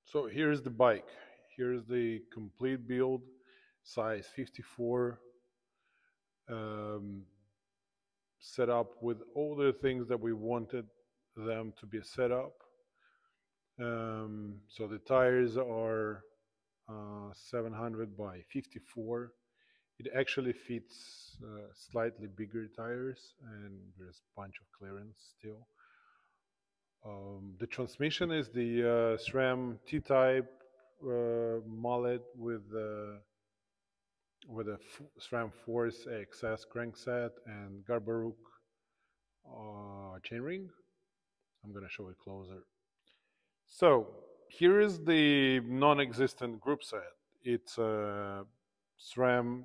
So here's the bike. Here's the complete build, size 54, um, set up with all the things that we wanted them to be set up. So the tires are 700 by 54. It actually fits slightly bigger tires, and there's a bunch of clearance still. The transmission is the SRAM T-type mullet with a SRAM Force XS crankset and Garbaruk chainring. I'm gonna show it closer. So here is the non-existent group set. It's a SRAM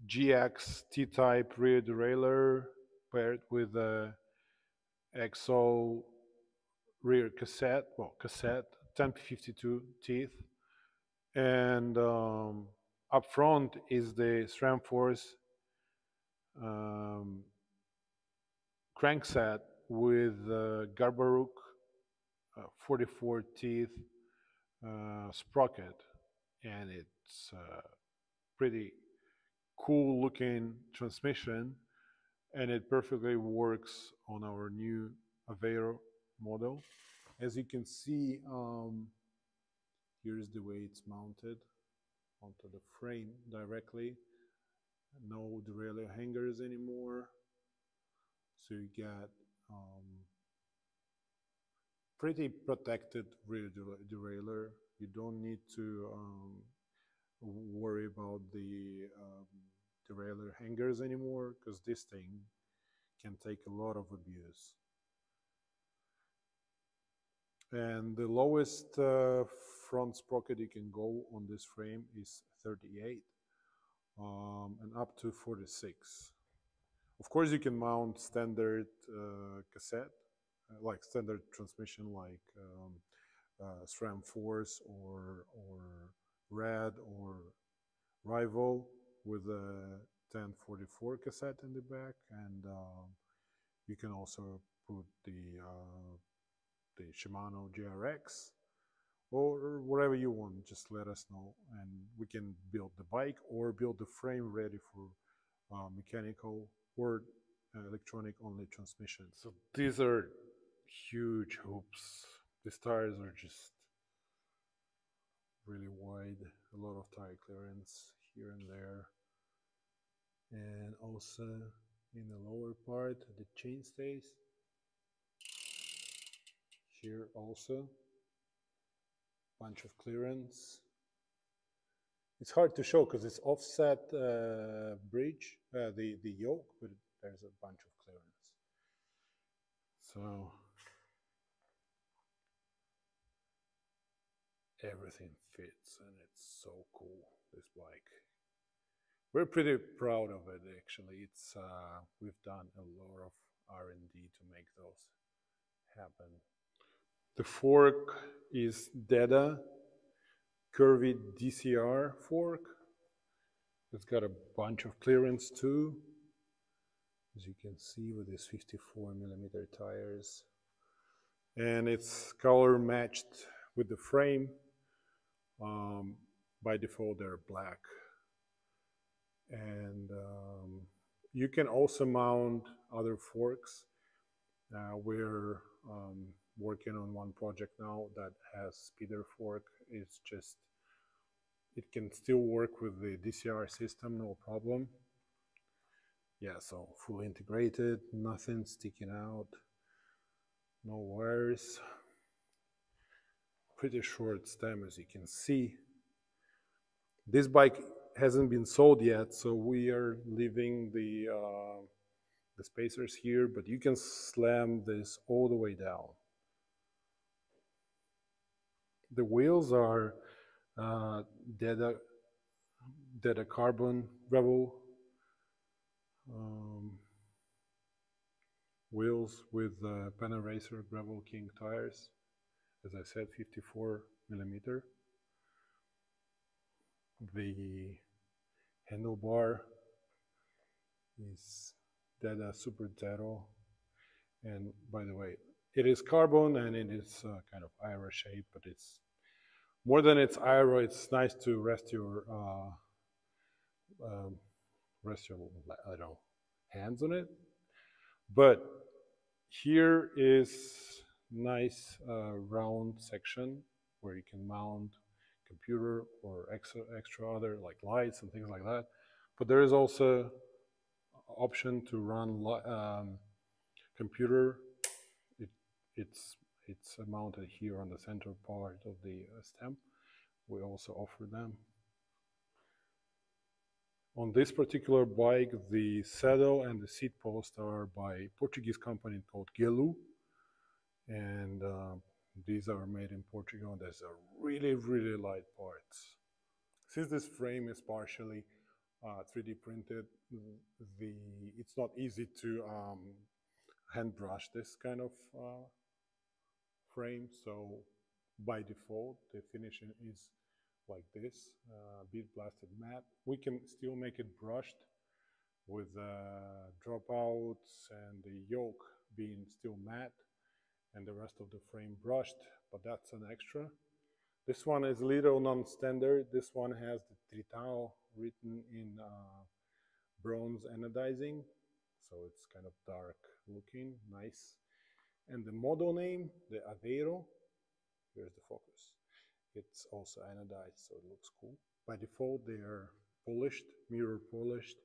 GX T-type rear derailleur paired with a XO rear cassette, 1052 teeth, and up front is the SRAM Force um, crankset with Garbaruk 44 teeth sprocket, and it's pretty cool looking transmission, and it perfectly works on our new Aveiro model. As you can see, here's the way it's mounted onto the frame directly. No derailleur hangers anymore. So you get pretty protected rear derailleur. You don't need to worry about the derailleur hangers anymore, because this thing can take a lot of abuse. And the lowest front sprocket you can go on this frame is 38 and up to 46. Of course, you can mount standard cassette, like standard transmission, like SRAM Force or Red or Rival with a 1044 cassette in the back, and you can also put the Shimano GRX or whatever you want. Just let us know, and we can build the bike or build the frame ready for mechanical or electronic only transmission. So these are huge hoops. These tires are just really wide, a lot of tire clearance here and there, and also in the lower part the chain stays here, also bunch of clearance. It's hard to show because it's offset bridge, the yoke, but there's a bunch of clearance. So everything fits, and it's so cool, this bike. We're pretty proud of it, actually. It's we've done a lot of R&D to make those happen. The fork is Deda curvy DCR fork. It's got a bunch of clearance too, as you can see, with these 54mm tires, and it's color matched with the frame. By default they're black, and you can also mount other forks. We're working on one project now that has speeder fork. It's just, it can still work with the DCR system, no problem. Yeah, so fully integrated, nothing sticking out, no wires. Pretty short stem, as you can see. This bike hasn't been sold yet, so we are leaving the spacers here, but you can slam this all the way down. The wheels are Deda carbon gravel wheels with Panaracer Gravel King tires. As I said, 54mm. The handlebar is Deda Super Zero, and by the way, it is carbon and it is kind of IRA shape, but it's More than it's aero, it's nice to um, rest your I don't know, hands on it. But here is nice round section where you can mount computer or extra other like lights and things like that. But there is also option to run computer. It, it's it's mounted here on the center part of the stem. We also offer them. On this particular bike, the saddle and the seat post are by Portuguese company called Gelu, and these are made in Portugal. There's a really light parts. Since this frame is partially 3D printed, the it's not easy to hand brush this kind of frame. So by default, the finishing is like this, bead blasted matte. We can still make it brushed with dropouts and the yoke being still matte and the rest of the frame brushed, but that's an extra. This one is a little non-standard. This one has the Tritao written in bronze anodizing, so it's kind of dark looking, nice. And the model name, the Aveiro, here's the focus. It's also anodized, so it looks cool. By default, they are polished, mirror polished.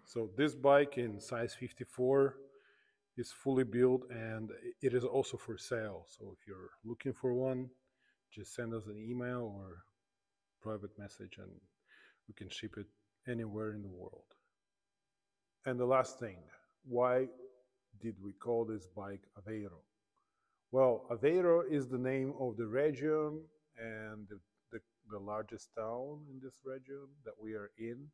So this bike in size 54 is fully built and it is also for sale. So if you're looking for one, just send us an email or private message and we can ship it anywhere in the world. And the last thing, why did we call this bike Aveiro? Well, Aveiro is the name of the region and the largest town in this region that we are in.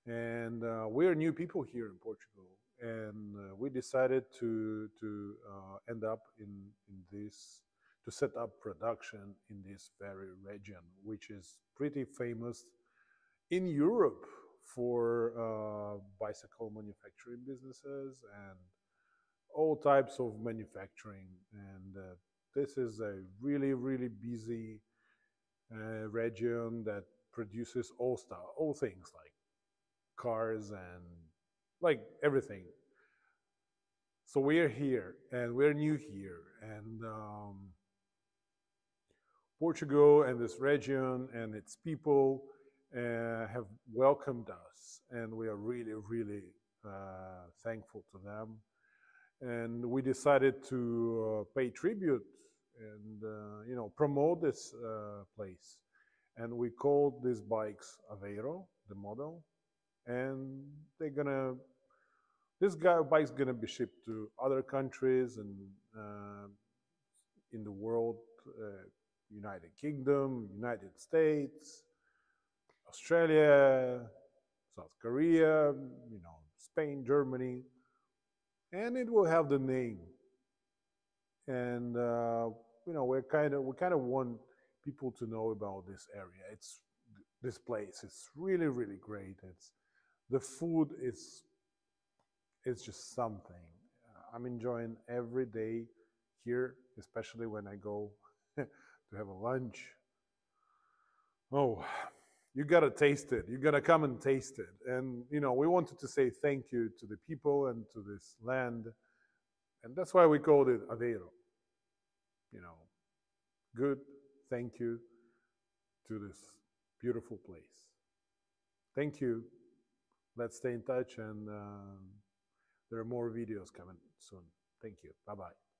And we are new people here in Portugal, and we decided to end up in this, to set up production in this very region, which is pretty famous in Europe for bicycle manufacturing businesses and all types of manufacturing. And this is a really busy region that produces all things like cars and like everything. So we're here and we're new here, and Portugal and this region and its people have welcomed us, and we are really thankful to them. And we decided to pay tribute and promote this place, and we called these bikes Aveiro, the model, and this bike's gonna be shipped to other countries and in the world, United Kingdom, United States, Australia, South Korea, Spain, Germany, and it will have the name. And we kind of want people to know about this area. This place. It's really great. The food is just something. I'm enjoying every day here, especially when I go to have a lunch. Oh, you gotta taste it. You gotta come and taste it. And we wanted to say thank you to the people and to this land, and that's why we called it Aveiro. Good thank you to this beautiful place. Thank you. Let's stay in touch, and there are more videos coming soon. Thank you. Bye-bye.